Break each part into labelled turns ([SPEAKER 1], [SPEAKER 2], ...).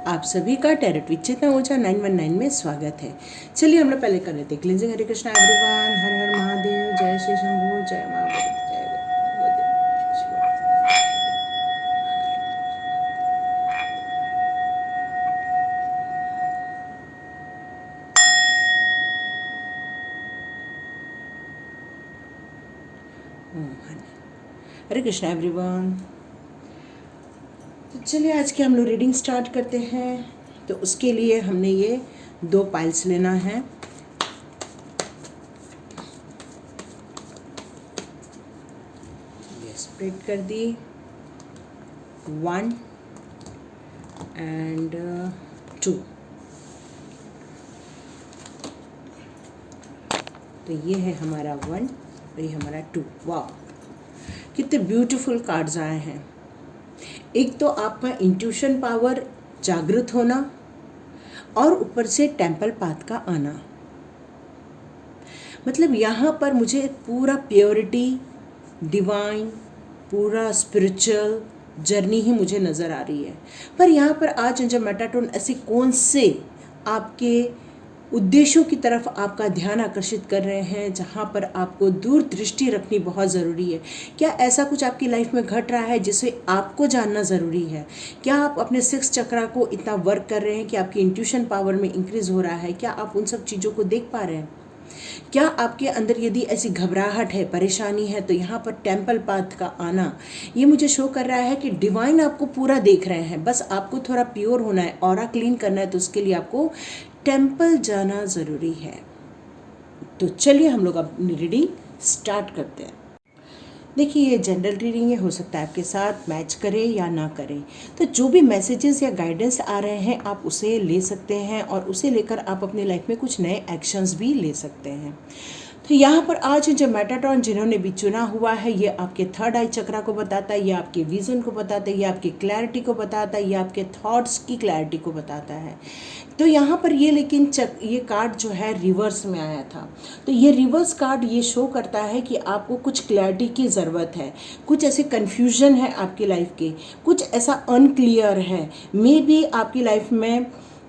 [SPEAKER 1] आप सभी का टैरोट विद चेतना ओझा 919 में स्वागत है। चलिए हम लोग पहले कर लेते हैं क्लिंजिंग। हरे कृष्णा एवरीवन, हर हर महादेव, जय श्री शंभू, जय माँ हरे कृष्णा एवरीवन। तो चलिए आज की हम लोग रीडिंग स्टार्ट करते हैं। तो उसके लिए हमने ये 2 पाइल्स लेना है। ये स्प्रेड कर दी 1 एंड 2। तो ये है हमारा 1 और ये हमारा 2। वाह, कितने ब्यूटीफुल कार्ड्स आए हैं। एक तो आपका इंट्यूशन पावर जागृत होना और ऊपर से टेम्पल पाथ का आना। मतलब यहाँ पर मुझे पूरा प्योरिटी, डिवाइन, पूरा स्पिरिचुअल जर्नी ही मुझे नज़र आ रही है। पर यहाँ पर आज जब मेटाट्रॉन ऐसे कौन से आपके उद्देश्यों की तरफ आपका ध्यान आकर्षित कर रहे हैं जहाँ पर आपको दूर दृष्टि रखनी बहुत ज़रूरी है। क्या ऐसा कुछ आपकी लाइफ में घट रहा है जिसे आपको जानना ज़रूरी है? क्या आप अपने 6 चक्रा को इतना वर्क कर रहे हैं कि आपकी इंट्यूशन पावर में इंक्रीज़ हो रहा है? क्या आप उन सब चीज़ों को देख पा रहे हैं? क्या आपके अंदर यदि ऐसी घबराहट है, परेशानी है, तो यहाँ पर टेम्पल पाथ का आना ये मुझे शो कर रहा है कि डिवाइन आपको पूरा देख रहे हैं। बस आपको थोड़ा प्योर होना है, ऑरा क्लीन करना है, तो उसके लिए आपको टेम्पल जाना ज़रूरी है। तो चलिए हम लोग अपनी रीडिंग स्टार्ट करते हैं। देखिए, ये जनरल रीडिंग है, हो सकता है आपके साथ मैच करे या ना करे। तो जो भी मैसेजेस या गाइडेंस आ रहे हैं आप उसे ले सकते हैं और उसे लेकर आप अपनी लाइफ में कुछ नए एक्शंस भी ले सकते हैं। तो यहाँ पर आज जो मेटाट्रॉन जिन्होंने भी चुना हुआ है, ये आपके 3rd आई चक्रा को बताता है, ये आपके विजन को बताता है, ये आपकी क्लैरिटी को बताता है, ये आपके थॉट्स की क्लैरिटी को बताता है। तो यहाँ पर ये लेकिन ये कार्ड जो है रिवर्स में आया था। तो ये रिवर्स कार्ड ये शो करता है कि आपको कुछ क्लैरिटी की ज़रूरत है। कुछ ऐसे कन्फ्यूजन है आपकी लाइफ के, कुछ ऐसा अनक्लियर है। मे बी आपकी लाइफ में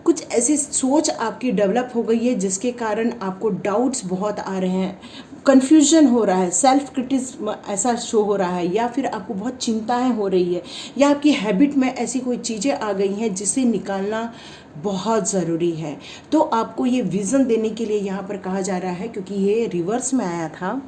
[SPEAKER 1] कुछ ऐसी सोच आपकी डेवलप हो गई है जिसके कारण आपको डाउट्स बहुत आ रहे हैं, कन्फ्यूजन हो रहा है, सेल्फ क्रिटिसिज्म ऐसा शो हो रहा है, या फिर आपको बहुत चिंताएं हो रही है, या आपकी हैबिट में ऐसी कोई चीज़ें आ गई हैं जिसे निकालना बहुत ज़रूरी है। तो आपको ये विज़न देने के लिए यहाँ पर कहा जा रहा है, क्योंकि ये रिवर्स में आया था।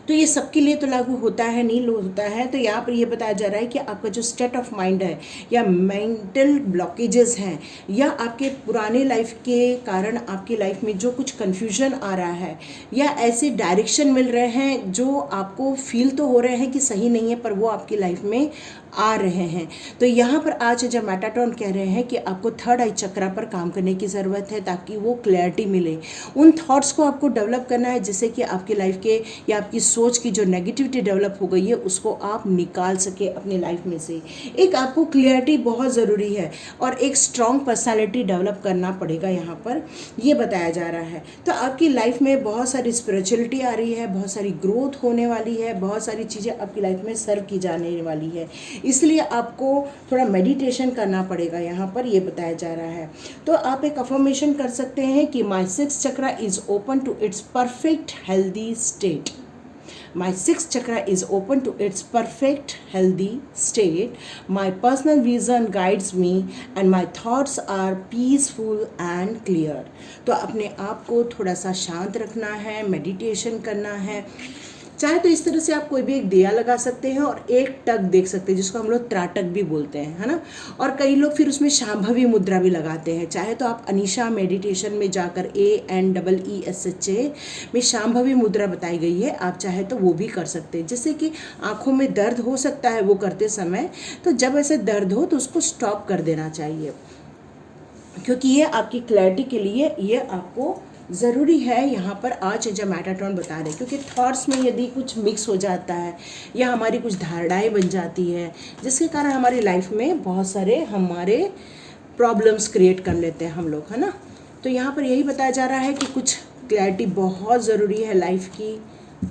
[SPEAKER 1] तो ये सबके लिए तो लागू होता है नहीं होता है। तो यहाँ पर ये बताया जा रहा है कि आपका जो स्टेट ऑफ माइंड है, या मेंटल ब्लॉकेजेस हैं, या आपके पुराने लाइफ के कारण आपकी लाइफ में जो कुछ कन्फ्यूजन आ रहा है, या ऐसे डायरेक्शन मिल रहे हैं जो आपको फील तो हो रहे हैं कि सही नहीं है, पर वो आपकी लाइफ में आ रहे हैं। तो यहाँ पर आज जब मेटाट्रॉन कह रहे हैं कि आपको 3rd आई चक्रा पर काम करने की ज़रूरत है ताकि वो क्लैरिटी मिले। उन थॉट्स को आपको डेवलप करना है जिससे कि आपकी लाइफ के या आपकी सोच की जो नेगेटिविटी डेवलप हो गई है उसको आप निकाल सके अपनी लाइफ में से। एक आपको क्लैरिटी बहुत ज़रूरी है और एक स्ट्रॉन्ग पर्सनैलिटी डेवलप करना पड़ेगा, यहाँ पर ये बताया जा रहा है। तो आपकी लाइफ में बहुत सारी स्पिरिचुअलिटी आ रही है, बहुत सारी ग्रोथ होने वाली है, बहुत सारी चीज़ें आपकी लाइफ में सर्व की जाने वाली है, इसलिए आपको थोड़ा मेडिटेशन करना पड़ेगा, यहाँ पर ये बताया जा रहा है। तो आप एक अफर्मेशन कर सकते हैं कि my 6th chakra is open to its perfect healthy state. My 6th chakra is open to its perfect healthy state. My personal vision guides me and my thoughts are peaceful and clear. तो अपने आप को थोड़ा सा शांत रखना है, meditation करना है। चाहे तो इस तरह से आप कोई भी एक दिया लगा सकते हैं और एक टक देख सकते हैं, जिसको हम लोग त्राटक भी बोलते हैं, है ना। और कई लोग फिर उसमें शांभवी मुद्रा भी लगाते हैं। चाहे तो आप अनीशा मेडिटेशन में जाकर ANEESHA में शांभवी मुद्रा बताई गई है, आप चाहे तो वो भी कर सकते हैं। जैसे कि आँखों में दर्द हो सकता है वो करते समय, तो जब ऐसे दर्द हो तो उसको स्टॉप कर देना चाहिए, क्योंकि ये आपकी क्लैरिटी के लिए ये आपको ज़रूरी है। यहाँ पर आज जब मेटाट्रॉन बता रहे हैं, क्योंकि थॉट्स में यदि कुछ मिक्स हो जाता है या हमारी कुछ धारणाएं बन जाती है जिसके कारण हमारी लाइफ में बहुत सारे हमारे प्रॉब्लम्स क्रिएट कर लेते हैं हम लोग, है ना। तो यहाँ पर यही बताया जा रहा है कि कुछ क्लैरिटी बहुत ज़रूरी है लाइफ की,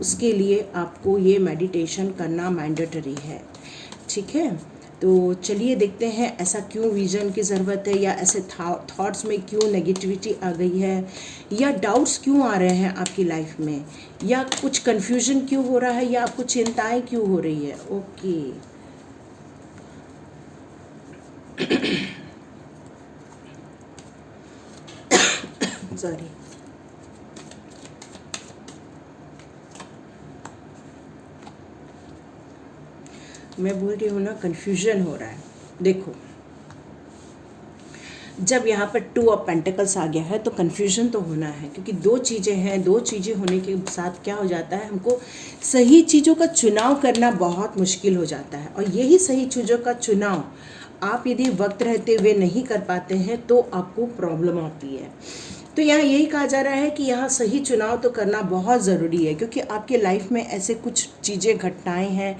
[SPEAKER 1] उसके लिए आपको ये मेडिटेशन करना मैंडेटरी है, ठीक है। तो चलिए देखते हैं ऐसा क्यों विजन की ज़रूरत है, या ऐसे थॉट्स में क्यों नेगेटिविटी आ गई है, या डाउट्स क्यों आ रहे हैं आपकी लाइफ में, या कुछ कन्फ्यूजन क्यों हो रहा है, या आपको चिंताएं क्यों हो रही है। Okay, sorry. मैं बोल रही हूँ ना, कन्फ्यूजन हो रहा है। देखो, जब यहाँ पर 2 ऑफ पेंटिकल्स आ गया है तो कन्फ्यूजन तो होना है, क्योंकि 2 चीज़ें हैं। 2 चीज़ें होने के साथ क्या हो जाता है, हमको सही चीज़ों का चुनाव करना बहुत मुश्किल हो जाता है। और यही सही चीज़ों का चुनाव आप यदि वक्त रहते हुए नहीं कर पाते हैं तो आपको प्रॉब्लम आती है। तो यहाँ यही कहा जा रहा है कि यहाँ सही चुनाव तो करना बहुत ज़रूरी है, क्योंकि आपके लाइफ में ऐसे कुछ चीज़ें, घटनाएं हैं,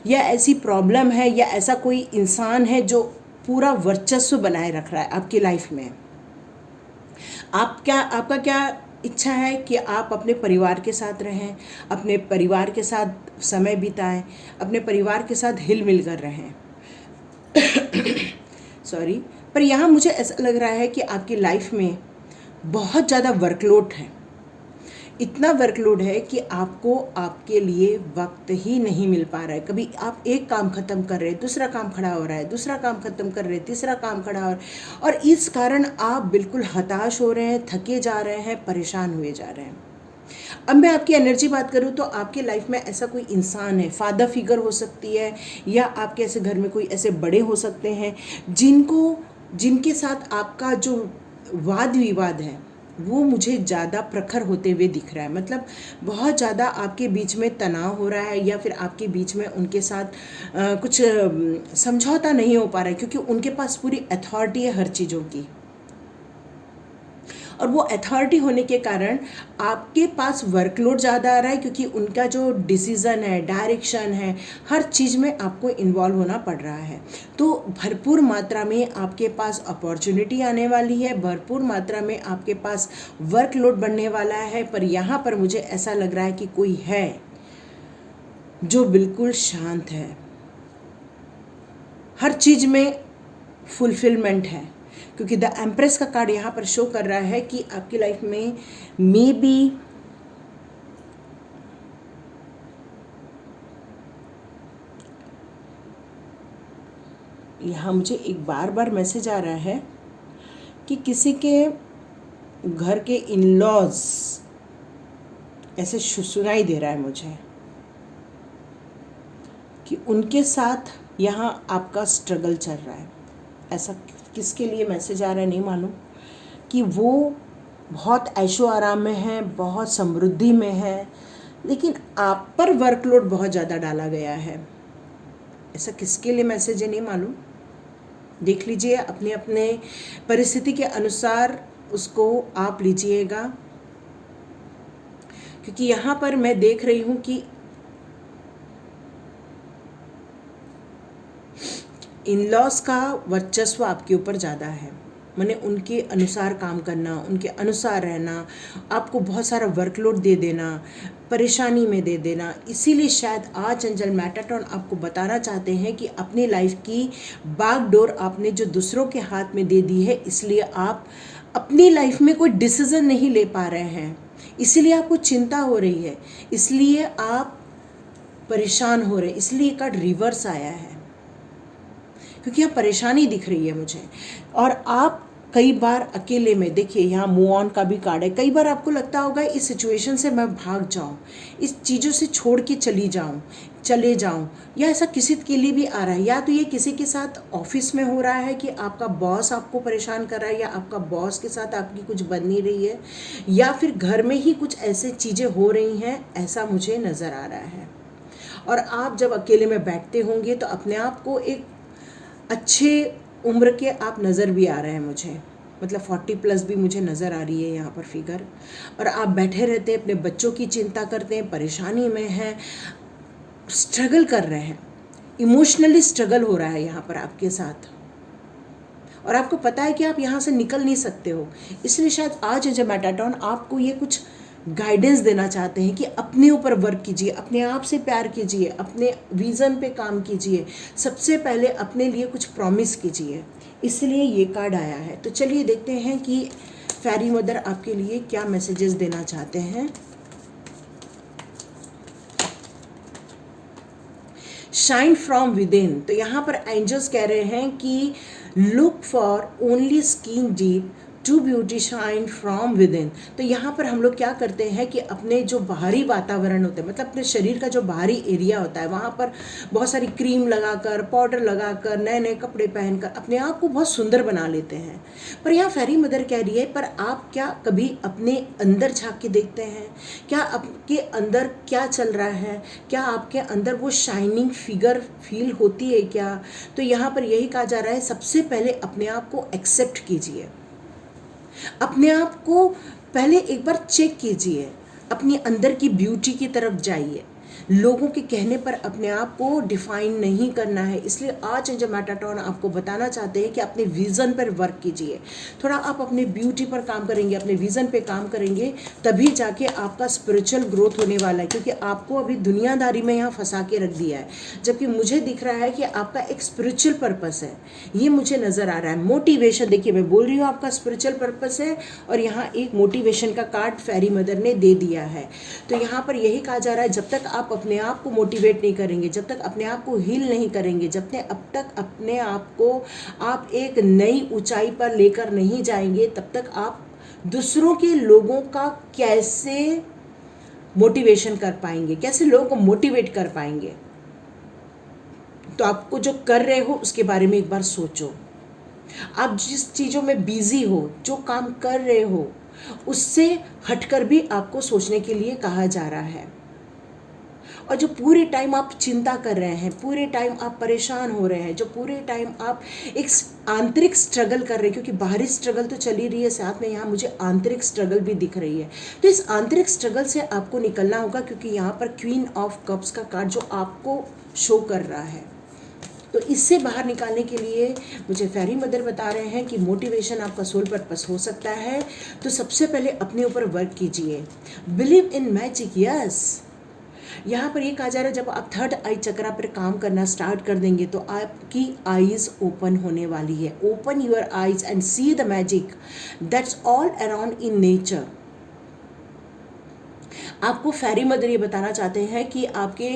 [SPEAKER 1] या ऐसी प्रॉब्लम है, या ऐसा कोई इंसान है जो पूरा वर्चस्व बनाए रख रहा है आपकी लाइफ में। आपका क्या इच्छा है कि आप अपने परिवार के साथ रहें, अपने परिवार के साथ समय बिताएं, अपने परिवार के साथ हिल मिल कर रहें। सॉरी, पर यहाँ मुझे ऐसा लग रहा है कि आपकी लाइफ में बहुत ज़्यादा वर्कलोड है। इतना वर्कलोड है कि आपको आपके लिए वक्त ही नहीं मिल पा रहा है। कभी आप एक काम ख़त्म कर रहे हैं, दूसरा काम खड़ा हो रहा है, दूसरा काम ख़त्म कर रहे हैं, तीसरा काम खड़ा हो रहा है, और इस कारण आप बिल्कुल हताश हो रहे हैं, थके जा रहे हैं, परेशान हुए जा रहे हैं। अब मैं आपकी एनर्जी बात करूँ तो आपके लाइफ में ऐसा कोई इंसान है, फादर फिगर हो सकती है, या आपके ऐसे घर में कोई ऐसे बड़े हो सकते हैं जिनके साथ आपका जो वाद विवाद है वो मुझे ज़्यादा प्रखर होते हुए दिख रहा है। मतलब बहुत ज़्यादा आपके बीच में तनाव हो रहा है, या फिर आपके बीच में उनके साथ कुछ समझौता नहीं हो पा रहा है, क्योंकि उनके पास पूरी अथॉरिटी है हर चीज़ों की। और वो अथॉरिटी होने के कारण आपके पास वर्कलोड ज़्यादा आ रहा है, क्योंकि उनका जो डिसीज़न है, डायरेक्शन है, हर चीज़ में आपको इन्वॉल्व होना पड़ रहा है। तो भरपूर मात्रा में आपके पास अपॉर्चुनिटी आने वाली है, भरपूर मात्रा में आपके पास वर्कलोड बढ़ने वाला है। पर यहाँ पर मुझे ऐसा लग रहा है कि कोई है जो बिल्कुल शांत है, हर चीज़ में फुलफिलमेंट है, क्योंकि द एम्प्रेस का कार्ड यहाँ पर शो कर रहा है कि आपकी लाइफ में मे बी यहाँ मुझे एक बार मैसेज आ रहा है कि किसी के घर के इन-लॉज ऐसे सुनाई दे रहा है मुझे कि उनके साथ यहाँ आपका स्ट्रगल चल रहा है। ऐसा किसके लिए मैसेज आ रहा है नहीं मालूम, कि वो बहुत ऐशो आराम में है, बहुत समृद्धि में है, लेकिन आप पर वर्कलोड बहुत ज़्यादा डाला गया है। ऐसा किसके लिए मैसेज है नहीं मालूम। देख लीजिए, अपने अपने परिस्थिति के अनुसार उसको आप लीजिएगा, क्योंकि यहाँ पर मैं देख रही हूँ कि इन-लॉज का वर्चस्व आपके ऊपर ज़्यादा है। मैंने उनके अनुसार काम करना, उनके अनुसार रहना, आपको बहुत सारा वर्कलोड दे देना, परेशानी में दे देना। इसीलिए शायद आज एंजल मैटाट्रॉन आपको बताना चाहते हैं कि अपनी लाइफ की बागडोर आपने जो दूसरों के हाथ में दे दी है, इसलिए आप अपनी लाइफ में कोई डिसीज़न नहीं ले पा रहे हैं, इसीलिए आपको चिंता हो रही है, इसलिए आप परेशान हो रहे हैं। इसलिए कार्ड रिवर्स आया है, क्योंकि यहाँ परेशानी दिख रही है मुझे। और आप कई बार अकेले में, देखिए यहाँ मूव ऑन का भी कार्ड है। कई बार आपको लगता होगा इस सिचुएशन से मैं भाग जाऊँ, इस चीज़ों से छोड़ के चले जाऊँ, या ऐसा किसी के लिए भी आ रहा है। या तो ये किसी के साथ ऑफिस में हो रहा है कि आपका बॉस आपको परेशान कर रहा है, या आपका बॉस के साथ आपकी कुछ बन नहीं रही है, या फिर घर में ही कुछ ऐसे चीज़ें हो रही हैं, ऐसा मुझे नज़र आ रहा है। और आप जब अकेले में बैठते होंगे तो अपने आप को एक अच्छे उम्र के आप नज़र भी आ रहे हैं मुझे, मतलब 40+ भी मुझे नज़र आ रही है यहाँ पर फिगर। और आप बैठे रहते हैं, अपने बच्चों की चिंता करते हैं, परेशानी में हैं, स्ट्रगल कर रहे हैं, इमोशनली स्ट्रगल हो रहा है यहाँ पर आपके साथ, और आपको पता है कि आप यहाँ से निकल नहीं सकते हो। इसलिए शायद आज जब मैटाट्रॉन आपको ये कुछ गाइडेंस देना चाहते हैं कि अपने ऊपर वर्क कीजिए, अपने आप से प्यार कीजिए, अपने विज़न पे काम कीजिए, सबसे पहले अपने लिए कुछ प्रॉमिस कीजिए, इसलिए ये कार्ड आया है। तो चलिए देखते हैं कि फेरी मदर आपके लिए क्या मैसेजेस देना चाहते हैं। शाइन फ्रॉम विद इन, तो यहाँ पर एंजल्स कह रहे हैं कि look for only skin deep to beauty shine from within. तो यहाँ पर हम लोग क्या करते हैं कि अपने जो बाहरी वातावरण होते हैं, मतलब अपने शरीर का जो बाहरी एरिया होता है, वहाँ पर बहुत सारी क्रीम लगाकर, पाउडर लगाकर, नए नए कपड़े पहनकर अपने आप को बहुत सुंदर बना लेते हैं। पर यहाँ फेरी मदर कह रही है, पर आप क्या कभी अपने अंदर झांक के देखते हैं? क्या आपके अंदर क्या चल रहा है? क्या आपके अंदर वो शाइनिंग फिगर फील होती है क्या? तो यहाँ पर यही कहा जा रहा है, सबसे पहले अपने आप को एक्सेप्ट कीजिए, अपने आप को पहले एक बार चेक कीजिए, अपनी अंदर की ब्यूटी की तरफ जाइए। लोगों के कहने पर अपने आप को डिफाइन नहीं करना है। इसलिए आज एंजल मेटाट्रॉन आपको बताना चाहते हैं कि अपने विज़न पर वर्क कीजिए। थोड़ा आप अपने ब्यूटी पर काम करेंगे, अपने विज़न पे काम करेंगे, तभी जाके आपका स्पिरिचुअल ग्रोथ होने वाला है। क्योंकि आपको अभी दुनियादारी में यहाँ फंसा के रख दिया है, जबकि मुझे दिख रहा है कि आपका एक स्पिरिचुअल पर्पस है, ये मुझे नज़र आ रहा है। मोटिवेशन, देखिए मैं बोल रही हूँ आपका स्पिरिचुअल पर्पस है, और यहाँ एक मोटिवेशन का कार्ड फेरी मदर ने दे दिया है। तो यहाँ पर यही कहा जा रहा है, जब तक आप अपने आप को मोटिवेट नहीं करेंगे, जब तक अपने आप को हील नहीं करेंगे, जब तक अपने आप को आप एक नई ऊंचाई पर लेकर नहीं जाएंगे, तब तक आप दूसरों के लोगों का कैसे मोटिवेशन कर पाएंगे, कैसे लोगों को मोटिवेट कर पाएंगे? तो आपको जो कर रहे हो उसके बारे में एक बार सोचो। आप जिस चीज़ों में बिजी हो, जो काम कर रहे हो, उससे हटकर भी आपको सोचने के लिए कहा जा रहा है। और जो पूरे टाइम आप चिंता कर रहे हैं, पूरे टाइम आप परेशान हो रहे हैं, जो पूरे टाइम आप एक आंतरिक स्ट्रगल कर रहे हैं, क्योंकि बाहरी स्ट्रगल तो चल ही रही है, साथ में यहाँ मुझे आंतरिक स्ट्रगल भी दिख रही है। तो इस आंतरिक स्ट्रगल से आपको निकलना होगा, क्योंकि यहाँ पर क्वीन ऑफ कप्स का कार्ड जो आपको शो कर रहा है। तो इससे बाहर निकालने के लिए मुझे फेरी मदर बता रहे हैं कि मोटिवेशन आपका सोल पर्पस हो सकता है। तो सबसे पहले अपने ऊपर वर्क कीजिए, बिलीव इन मैजिक। यस, यहाँ पर ये कहा जा रहा है, जब आप थर्ड आई चक्रा पर काम करना स्टार्ट कर देंगे तो आपकी आईज ओपन होने वाली है। Open your eyes and see the magic that's all around in nature. आपको फेरी मदर ये बताना चाहते हैं कि आपके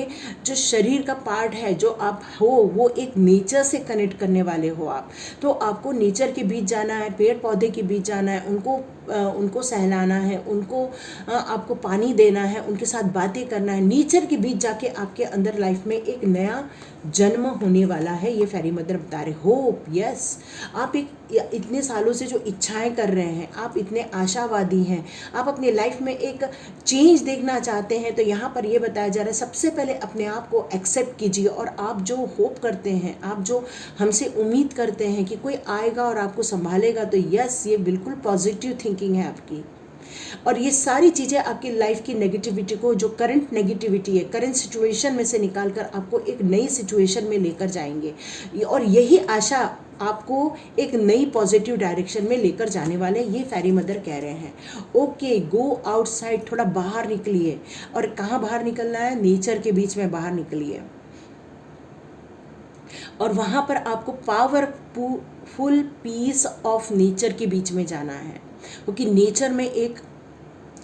[SPEAKER 1] जो शरीर का पार्ट है, जो आप हो, वो एक नेचर से कनेक्ट करने वाले हो आप। तो आपको नेचर के बीच जाना है, पेड़ पौधे के बीच जाना है, उनको सहलाना है, उनको आपको पानी देना है, उनके साथ बातें करना है। नेचर के बीच जाके आपके अंदर लाइफ में एक नया जन्म होने वाला है, ये फेरी मदर बता रहे। होप, यस, आप इतने सालों से जो इच्छाएं कर रहे हैं, आप इतने आशावादी हैं, आप अपनी लाइफ में एक चेंज देखना चाहते हैं, तो यहाँ पर ये बताया जा रहा है, सबसे पहले अपने आप को एक्सेप्ट कीजिए। और आप जो होप करते हैं, आप जो हमसे उम्मीद करते हैं कि कोई आएगा और आपको संभालेगा, तो यस, ये बिल्कुल पॉजिटिव थिंकिंग है आपकी। और ये सारी चीज़ें आपकी लाइफ की नेगेटिविटी को, जो करंट नेगेटिविटी है, करंट सिचुएशन में से निकाल कर आपको एक नई सिचुएशन में लेकर जाएंगे। और यही आशा आपको एक नई पॉजिटिव डायरेक्शन में लेकर जाने वाले, ये फेरी मदर कह रहे हैं। ओके, गो आउटसाइड, थोड़ा बाहर निकलिए। और कहाँ बाहर निकलना है? नेचर के बीच में बाहर निकलिए, और वहाँ पर आपको पावरफुल पीस ऑफ नेचर के बीच में जाना है, क्योंकि नेचर में एक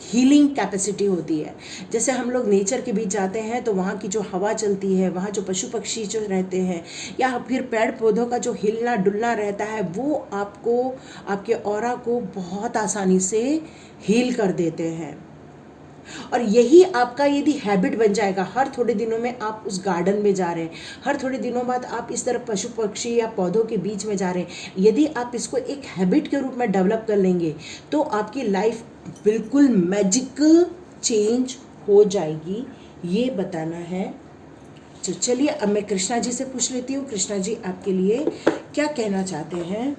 [SPEAKER 1] हीलिंग कैपेसिटी होती है। जैसे हम लोग नेचर के बीच जाते हैं तो वहाँ की जो हवा चलती है, वहाँ जो पशु पक्षी जो रहते हैं, या फिर पेड़ पौधों का जो हिलना डुलना रहता है, वो आपको, आपके ऑरा को बहुत आसानी से हील कर देते हैं। और यही आपका यदि हैबिट बन जाएगा, हर थोड़े दिनों में आप उस गार्डन में जा रहे हैं, हर थोड़े दिनों बाद आप इस तरह पशु पक्षी या पौधों के बीच में जा रहे हैं, यदि आप इसको एक हैबिट के रूप में डेवलप कर लेंगे, तो आपकी लाइफ बिल्कुल मैजिकल चेंज हो जाएगी, ये बताना है। तो चलिए अब मैं कृष्णा जी से पूछ लेती हूँ, कृष्णा जी आपके लिए क्या कहना चाहते हैं?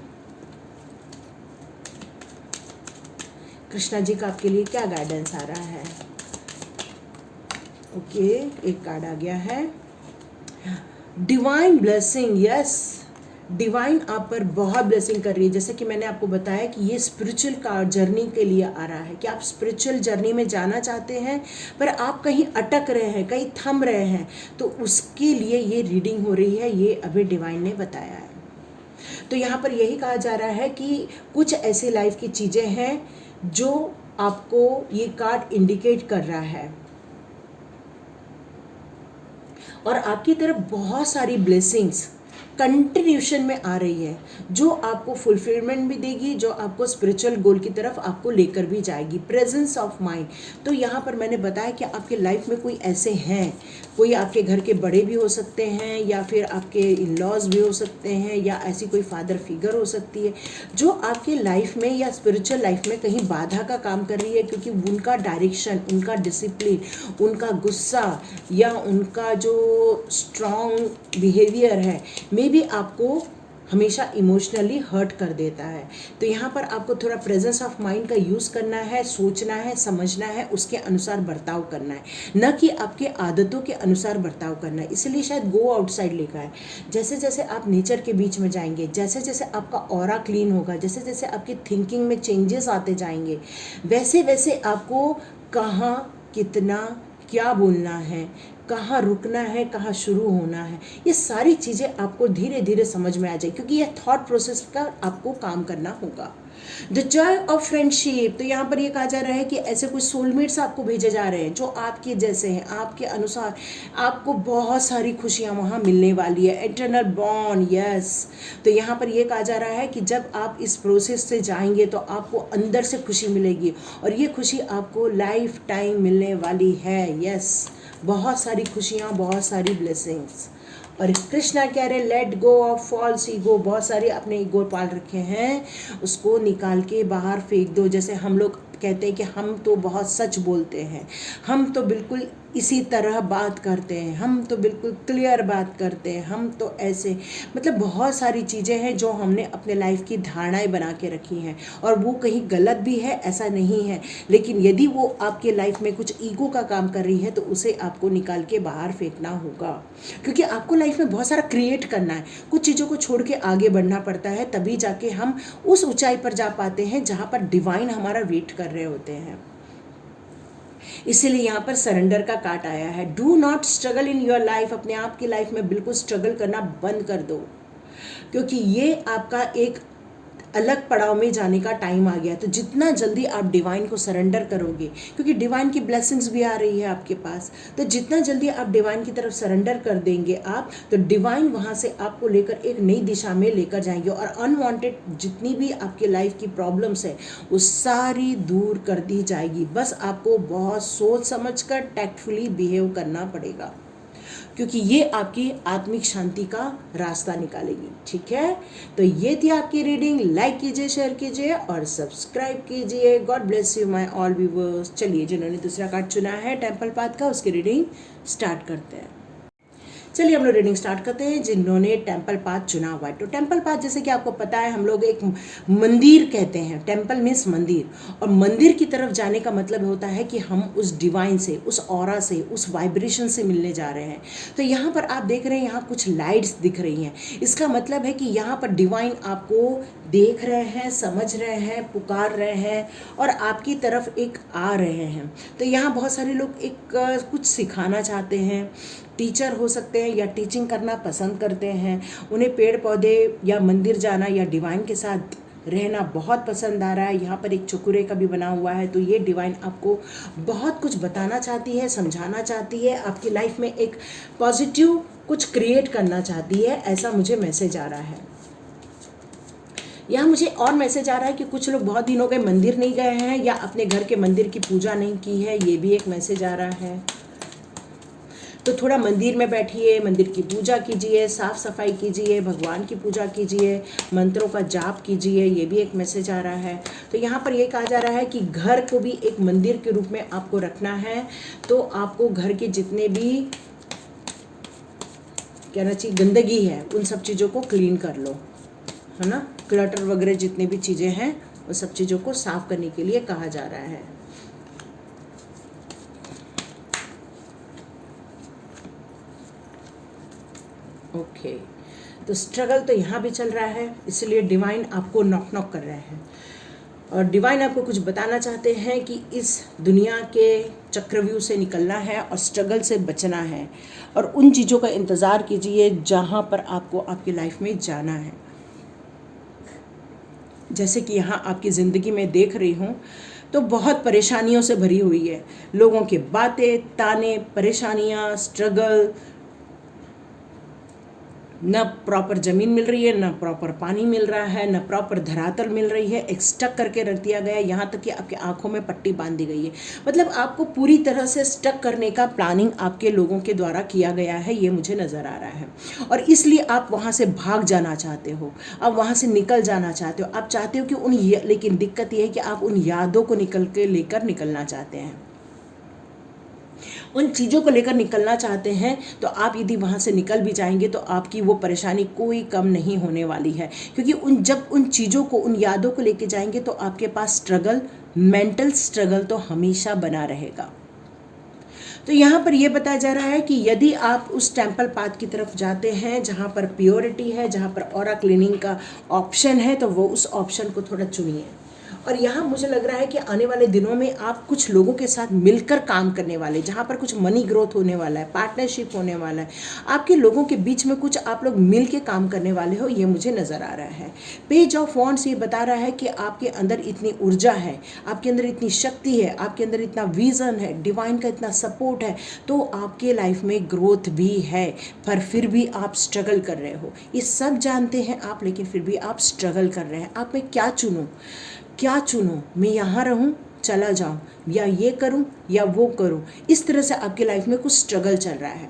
[SPEAKER 1] कृष्णा जी का आपके लिए क्या गाइडेंस आ रहा है? ओके, एक कार्ड आ गया है, डिवाइन ब्लेसिंग। यस, डिवाइन आप पर बहुत ब्लेसिंग कर रही है। जैसे कि मैंने आपको बताया कि ये स्पिरिचुअल का जर्नी के लिए आ रहा है कि आप स्पिरिचुअल जर्नी में जाना चाहते हैं पर आप कहीं अटक रहे हैं, कहीं थम रहे हैं, तो उसके लिए ये रीडिंग हो रही है, ये अभी डिवाइन ने बताया है। तो यहाँ पर यही कहा जा रहा है कि कुछ ऐसे लाइफ की चीज़ें हैं जो आपको ये कार्ड इंडिकेट कर रहा है और आपकी तरफ बहुत सारी ब्लेसिंग्स कंटिन्यूशन में आ रही है जो आपको फुलफिलमेंट भी देगी, जो आपको स्पिरिचुअल गोल की तरफ आपको लेकर भी जाएगी। प्रेजेंस ऑफ माइंड, तो यहाँ पर मैंने बताया कि आपके लाइफ में कोई ऐसे हैं, कोई आपके घर के बड़े भी हो सकते हैं या फिर आपके इन लॉज भी हो सकते हैं या ऐसी कोई फादर फिगर हो सकती है जो आपके लाइफ में या स्पिरिचुअल लाइफ में कहीं बाधा का काम कर रही है, क्योंकि उनका डायरेक्शन, उनका डिसिप्लिन, उनका गुस्सा या उनका जो स्ट्रॉन्ग बिहेवियर है मे भी आपको हमेशा इमोशनली हर्ट कर देता है। तो यहाँ पर आपको थोड़ा प्रेजेंस ऑफ माइंड का यूज़ करना है, सोचना है, समझना है, उसके अनुसार बर्ताव करना है, न कि आपके आदतों के अनुसार बर्ताव करना है। इसलिए शायद गो आउटसाइड लिखा है। जैसे जैसे आप नेचर के बीच में जाएंगे, जैसे जैसे आपका ऑरा क्लीन होगा, जैसे जैसे आपकी थिंकिंग में चेंजेस आते जाएंगे, वैसे वैसे आपको कहाँ कितना क्या बोलना है, कहाँ रुकना है, कहाँ शुरू होना है, ये सारी चीज़ें आपको धीरे धीरे समझ में आ जाए, क्योंकि यह थॉट प्रोसेस का आपको काम करना होगा। द जॉय ऑफ फ्रेंडशिप, तो यहाँ पर ये कहा जा रहा है कि ऐसे कुछ सोलमेट्स आपको भेजे जा रहे हैं जो आपके जैसे हैं, आपके अनुसार, आपको बहुत सारी खुशियाँ वहाँ मिलने वाली है। Eternal bond, yes. तो यहाँ पर ये कहा जा रहा है कि जब आप इस प्रोसेस से जाएंगे तो आपको अंदर से खुशी मिलेगी और ये खुशी आपको लाइफ टाइम मिलने वाली है। यस, बहुत सारी खुशियाँ, बहुत सारी ब्लेसिंग्स। और कृष्णा कह रहे let go of false ego, बहुत सारे अपने ईगो पाल रखे हैं, उसको निकाल के बाहर फेंक दो। जैसे हम लोग कहते हैं कि हम तो बहुत सच बोलते हैं, हम तो बिल्कुल इसी तरह बात करते हैं, हम तो बिल्कुल क्लियर बात करते हैं, हम तो ऐसे, मतलब बहुत सारी चीज़ें हैं जो हमने अपने लाइफ की धारणाएं बना के रखी हैं और वो कहीं गलत भी है, ऐसा नहीं है, लेकिन यदि वो आपके लाइफ में कुछ ईगो का काम कर रही है तो उसे आपको निकाल के बाहर फेंकना होगा, क्योंकि आपको लाइफ में बहुत सारा क्रिएट करना है, कुछ चीज़ों को छोड़ के आगे बढ़ना पड़ता है, तभी जाके हम उस ऊंचाई पर जा पाते हैं जहाँ पर डिवाइन हमारा वेट कर रहे होते हैं। इसीलिए यहाँ पर सरेंडर का कार्ड आया है। Do not struggle in your life, अपने आप की लाइफ में बिल्कुल स्ट्रगल करना बंद कर दो, क्योंकि ये आपका एक अलग पड़ाव में जाने का टाइम आ गया। तो जितना जल्दी आप डिवाइन को सरेंडर करोगे, क्योंकि डिवाइन की ब्लेसिंग्स भी आ रही है आपके पास, तो जितना जल्दी आप डिवाइन की तरफ सरेंडर कर देंगे आप, तो डिवाइन वहाँ से आपको लेकर एक नई दिशा में लेकर जाएंगे और अनवांटेड जितनी भी आपके लाइफ की प्रॉब्लम्स है वो सारी दूर कर दी जाएगी। बस आपको बहुत सोच समझ कर टैक्टफुली बिहेव करना पड़ेगा, क्योंकि ये आपकी आत्मिक शांति का रास्ता निकालेगी। ठीक है, तो ये थी आपकी रीडिंग। लाइक कीजिए, शेयर कीजिए और सब्सक्राइब कीजिए। God bless you my all viewers. चलिए, जिन्होंने दूसरा कार्ड चुना है टेम्पल पाथ का, उसकी रीडिंग स्टार्ट करते हैं। चलिए हम लोग रीडिंग स्टार्ट करते हैं जिन्होंने टेम्पल पाथ चुना हुआ है। तो टेम्पल पाथ जैसे कि आपको पता है हम लोग एक मंदिर कहते हैं, टेम्पल मीन्स मंदिर, और मंदिर की तरफ जाने का मतलब होता है कि हम उस डिवाइन से, उस ऑरा से, उस वाइब्रेशन से मिलने जा रहे हैं। तो यहाँ पर आप देख रहे हैं यहाँ कुछ लाइट्स दिख रही हैं, इसका मतलब है कि यहाँ पर डिवाइन आपको देख रहे हैं, समझ रहे हैं, पुकार रहे हैं और आपकी तरफ एक आ रहे हैं। तो यहाँ बहुत सारे लोग एक कुछ सिखाना चाहते हैं, टीचर हो सकते हैं या टीचिंग करना पसंद करते हैं, उन्हें पेड़ पौधे या मंदिर जाना या डिवाइन के साथ रहना बहुत पसंद आ रहा है। यहाँ पर एक चुकुरे का भी बना हुआ है, तो ये डिवाइन आपको बहुत कुछ बताना चाहती है, समझाना चाहती है, आपकी लाइफ में एक पॉजिटिव कुछ क्रिएट करना चाहती है, ऐसा मुझे मैसेज आ रहा है। यहाँ मुझे और मैसेज आ रहा है कि कुछ लोग बहुत दिनों के मंदिर नहीं गए हैं या अपने घर के मंदिर की पूजा नहीं की है, ये भी एक मैसेज आ रहा है। तो थोड़ा मंदिर में बैठिए, मंदिर की पूजा कीजिए, साफ़ सफाई कीजिए, भगवान की पूजा कीजिए, मंत्रों का जाप कीजिए, ये भी एक मैसेज आ रहा है। तो यहाँ पर ये कहा जा रहा है कि घर को भी एक मंदिर के रूप में आपको रखना है, तो आपको घर के जितने भी कहना चाहिए गंदगी है उन सब चीज़ों को क्लीन कर लो, है ना, क्लटर वगैरह जितनी भी चीज़ें हैं उन सब चीज़ों को साफ़ करने के लिए कहा जा रहा है। ओके, तो स्ट्रगल तो यहाँ भी चल रहा है, इसलिए डिवाइन आपको नॉक नॉक कर रहे हैं और डिवाइन आपको कुछ बताना चाहते हैं कि इस दुनिया के चक्रव्यूह से निकलना है और स्ट्रगल से बचना है और उन चीज़ों का इंतज़ार कीजिए जहाँ पर आपको आपकी लाइफ में जाना है। जैसे कि यहाँ आपकी ज़िंदगी में देख रही हूँ तो बहुत परेशानियों से भरी हुई है, लोगों की बातें, ताने, परेशानियाँ, स्ट्रगल, न प्रॉपर ज़मीन मिल रही है, न प्रॉपर पानी मिल रहा है, न प्रॉपर धरातल मिल रही है, एक स्टक करके रख दिया गया है, यहाँ तक कि आपकी आंखों में पट्टी बांध दी गई है। मतलब आपको पूरी तरह से स्टक करने का प्लानिंग आपके लोगों के द्वारा किया गया है, ये मुझे नज़र आ रहा है और इसलिए आप वहाँ से भाग जाना चाहते हो, आप वहाँ से निकल जाना चाहते हो, आप चाहते हो कि लेकिन दिक्कत ये है कि आप उन यादों को लेकर निकलना चाहते हैं, उन चीज़ों को लेकर निकलना चाहते हैं। तो आप यदि वहाँ से निकल भी जाएंगे तो आपकी वो परेशानी कोई कम नहीं होने वाली है, क्योंकि जब उन चीज़ों को, उन यादों को लेके जाएंगे तो आपके पास स्ट्रगल, मेंटल स्ट्रगल तो हमेशा बना रहेगा। तो यहाँ पर यह बताया जा रहा है कि यदि आप उस टेम्पल पाथ की तरफ जाते हैं जहाँ पर प्योरिटी है, जहाँ पर ऑरा क्लीनिंग का ऑप्शन है, तो वो उस ऑप्शन को थोड़ा चुनिए। और यहाँ मुझे लग रहा है कि आने वाले दिनों में आप कुछ लोगों के साथ मिलकर काम करने वाले, जहाँ पर कुछ मनी ग्रोथ होने वाला है, पार्टनरशिप होने वाला है, आपके लोगों के बीच में कुछ आप लोग मिल के काम करने वाले हो, ये मुझे नज़र आ रहा है। पेज ऑफ वॉन्ड्स ये बता रहा है कि आपके अंदर इतनी ऊर्जा है, आपके अंदर इतनी शक्ति है, आपके अंदर इतना विजन है, डिवाइन का इतना सपोर्ट है, तो आपके लाइफ में ग्रोथ भी है, पर फिर भी आप स्ट्रगल कर रहे हो। ये सब जानते हैं आप, लेकिन फिर भी आप स्ट्रगल कर रहे हैं। आप में क्या चुनूं, क्या चुनूं, मैं यहाँ रहूं, चला जाऊं, या ये करूं या वो करूं, इस तरह से आपकी लाइफ में कुछ स्ट्रगल चल रहा है।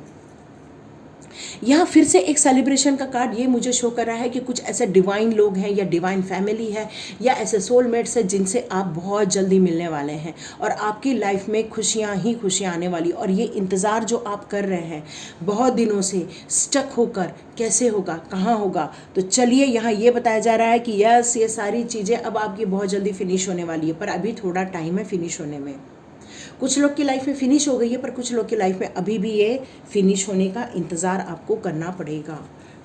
[SPEAKER 1] यहाँ फिर से एक सेलिब्रेशन का कार्ड ये मुझे शो कर रहा है कि कुछ ऐसे डिवाइन लोग हैं या डिवाइन फैमिली है या ऐसे सोलमेट्स हैं जिनसे आप बहुत जल्दी मिलने वाले हैं और आपकी लाइफ में खुशियाँ ही खुशियाँ आने वाली। और ये इंतज़ार जो आप कर रहे हैं बहुत दिनों से स्टक होकर, कैसे होगा, कहाँ होगा, तो चलिए यहाँ ये बताया जा रहा है कि यस, ये सारी चीज़ें अब आपकी बहुत जल्दी फिनिश होने वाली है, पर अभी थोड़ा टाइम है फिनिश होने में। कुछ लोग की लाइफ में फिनिश हो गई है, पर कुछ लोग की लाइफ में अभी भी ये फिनिश होने का इंतज़ार आपको करना पड़ेगा,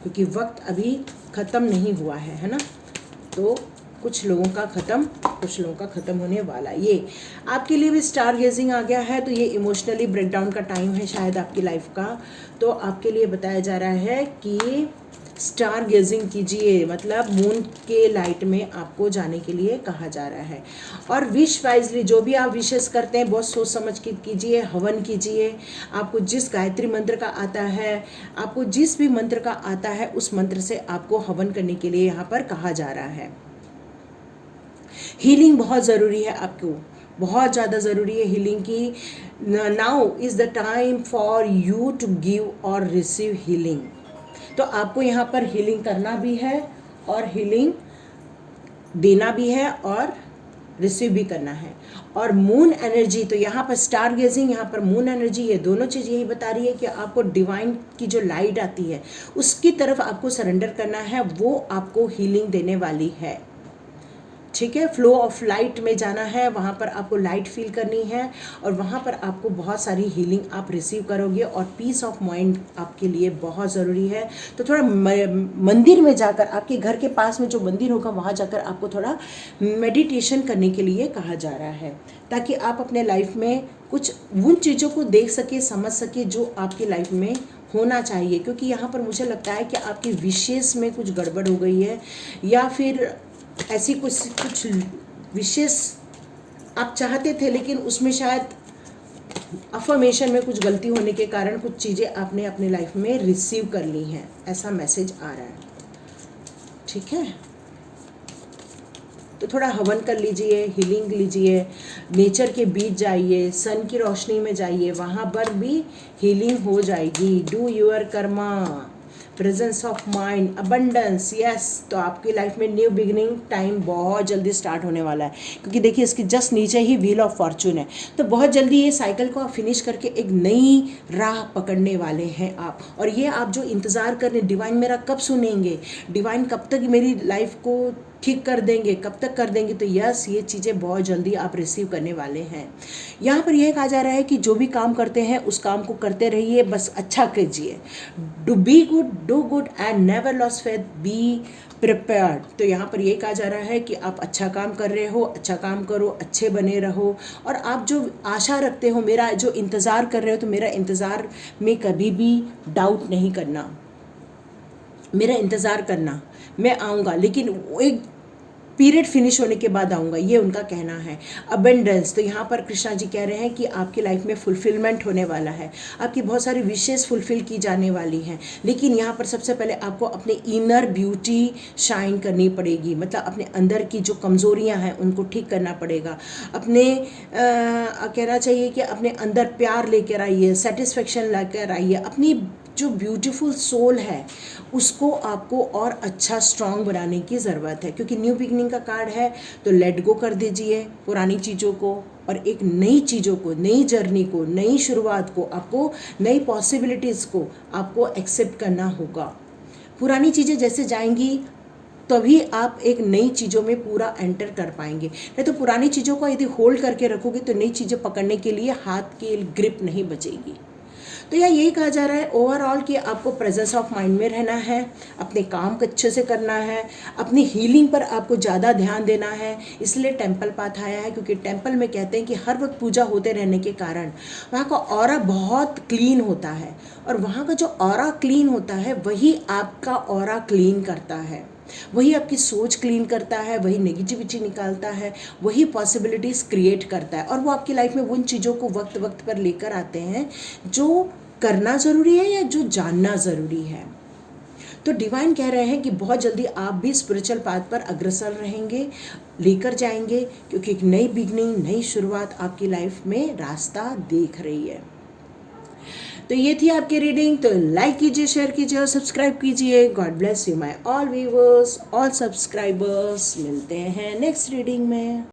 [SPEAKER 1] क्योंकि वक्त अभी ख़त्म नहीं हुआ है ना। तो कुछ लोगों का ख़त्म, कुछ लोगों का ख़त्म होने वाला। ये आपके लिए भी स्टार गेजिंग आ गया है, तो ये इमोशनली ब्रेकडाउन का टाइम है शायद आपकी लाइफ का। तो आपके लिए बताया जा रहा है कि स्टार गेजिंग कीजिए, मतलब मून के लाइट में आपको जाने के लिए कहा जा रहा है। और विश वाइजली, जो भी आप विशेष करते हैं बहुत सोच समझ के कीजिए, हवन कीजिए। आपको जिस गायत्री मंत्र का आता है, आपको जिस भी मंत्र का आता है, उस मंत्र से आपको हवन करने के लिए यहाँ पर कहा जा रहा है। हीलिंग बहुत ज़रूरी है, आपको बहुत ज़्यादा ज़रूरी है हीलिंग की। Now is the time for you to give और रिसीव हीलिंग। तो आपको यहाँ पर हीलिंग करना भी है और हीलिंग देना भी है और रिसीव भी करना है। और मून एनर्जी, तो यहाँ पर स्टार गेजिंग, यहाँ पर मून एनर्जी, ये दोनों चीज़ यही बता रही है कि आपको डिवाइन की जो लाइट आती है उसकी तरफ आपको सरेंडर करना है, वो आपको हीलिंग देने वाली है। ठीक है, फ्लो ऑफ लाइट में जाना है, वहाँ पर आपको लाइट फील करनी है और वहाँ पर आपको बहुत सारी हीलिंग आप रिसीव करोगे। और पीस ऑफ माइंड आपके लिए बहुत ज़रूरी है। तो थोड़ा मंदिर में जाकर, आपके घर के पास में जो मंदिर होगा वहाँ जाकर आपको थोड़ा मेडिटेशन करने के लिए कहा जा रहा है, ताकि आप अपने लाइफ में कुछ उन चीज़ों को देख सके, समझ सके जो आपकी लाइफ में होना चाहिए। क्योंकि यहाँ पर मुझे लगता है कि आपकी विशेष में कुछ गड़बड़ हो गई है, या फिर ऐसी कुछ विशेष आप चाहते थे लेकिन उसमें शायद अफर्मेशन में कुछ गलती होने के कारण कुछ चीज़ें आपने अपनी लाइफ में रिसीव कर ली हैं, ऐसा मैसेज आ रहा है। ठीक है, तो थोड़ा हवन कर लीजिए, हीलिंग लीजिए, नेचर के बीच जाइए, सन की रोशनी में जाइए, वहाँ पर भी हीलिंग हो जाएगी। Do your Karma, presence of mind, abundance, yes. तो आपकी लाइफ में न्यू बिगिनिंग टाइम बहुत जल्दी स्टार्ट होने वाला है, क्योंकि देखिए इसके जस्ट नीचे ही व्हील ऑफ फॉर्चून है। तो बहुत जल्दी ये साइकिल को आप फिनिश करके एक नई राह पकड़ने वाले हैं आप। और ये आप जो इंतज़ार कर रहे हैं, डिवाइन मेरा कब सुनेंगे, डिवाइन कब तक मेरी लाइफ को ठीक कर देंगे, कब तक कर देंगे? तो यस, ये चीज़ें बहुत जल्दी आप रिसीव करने वाले हैं। यहाँ पर यह कहा जा रहा है कि जो भी काम करते हैं उस काम को करते रहिए, बस अच्छा कीजिए। Do be good, do good and never loss faith, be prepared. तो यहाँ पर ये कहा जा रहा है कि आप अच्छा काम कर रहे हो, अच्छा काम करो, अच्छे बने रहो, और आप जो आशा रखते हो, मेरा जो इंतज़ार कर रहे हो, तो मेरा इंतज़ार में कभी भी डाउट नहीं करना, मेरा इंतज़ार करना, मैं आऊँगा, लेकिन वो एक पीरियड फिनिश होने के बाद आऊँगा, ये उनका कहना है। अबेंडेंस, तो यहाँ पर कृष्णा जी कह रहे हैं कि आपकी लाइफ में फुलफिलमेंट होने वाला है, आपकी बहुत सारी विशेष फुलफिल की जाने वाली हैं, लेकिन यहाँ पर सबसे पहले आपको अपने इनर ब्यूटी शाइन करनी पड़ेगी, मतलब अपने अंदर की जो कमज़ोरियाँ हैं उनको ठीक करना पड़ेगा। अपने कहना चाहिए कि अपने अंदर प्यार लेकर आइए, सेटिस्फेक्शन लेकर आइए, अपनी जो ब्यूटीफुल सोल है उसको आपको और अच्छा स्ट्रॉन्ग बनाने की ज़रूरत है, क्योंकि न्यू बिगनिंग का कार्ड है। तो लेट गो कर दीजिए पुरानी चीज़ों को और एक नई चीज़ों को, नई जर्नी को, नई शुरुआत को, आपको नई पॉसिबिलिटीज़ को आपको एक्सेप्ट करना होगा। पुरानी चीज़ें जैसे जाएंगी तभी आप एक नई चीज़ों में पूरा एंटर कर पाएंगे, नहीं तो पुरानी चीज़ों को यदि होल्ड करके रखोगे तो नई चीज़ें पकड़ने के लिए हाथ की ग्रिप नहीं बचेगी। तो यही कहा जा रहा है ओवरऑल कि आपको प्रेजेंस ऑफ माइंड में रहना है, अपने काम को अच्छे से करना है, अपनी हीलिंग पर आपको ज़्यादा ध्यान देना है। इसलिए टेंपल पाथ आया है, क्योंकि टेंपल में कहते हैं कि हर वक्त पूजा होते रहने के कारण वहाँ का ऑरा बहुत क्लीन होता है, और वहाँ का जो ऑरा क्लीन होता है वही आपका ऑरा क्लीन करता है, वही आपकी सोच क्लीन करता है, वही नेगेटिविटी निकालता है, वही पॉसिबिलिटीज़ क्रिएट करता है, और वो आपकी लाइफ में उन चीज़ों को वक्त वक्त पर लेकर आते हैं जो करना ज़रूरी है या जो जानना ज़रूरी है। तो डिवाइन कह रहे हैं कि बहुत जल्दी आप भी स्पिरिचुअल पाथ पर अग्रसर रहेंगे, लेकर जाएंगे, क्योंकि एक नई बिगनिंग, नई शुरुआत आपकी लाइफ में रास्ता देख रही है। तो ये थी आपकी रीडिंग। तो लाइक कीजिए, शेयर कीजिए और सब्सक्राइब कीजिए। God bless you my all viewers, all subscribers. मिलते हैं नेक्स्ट रीडिंग में।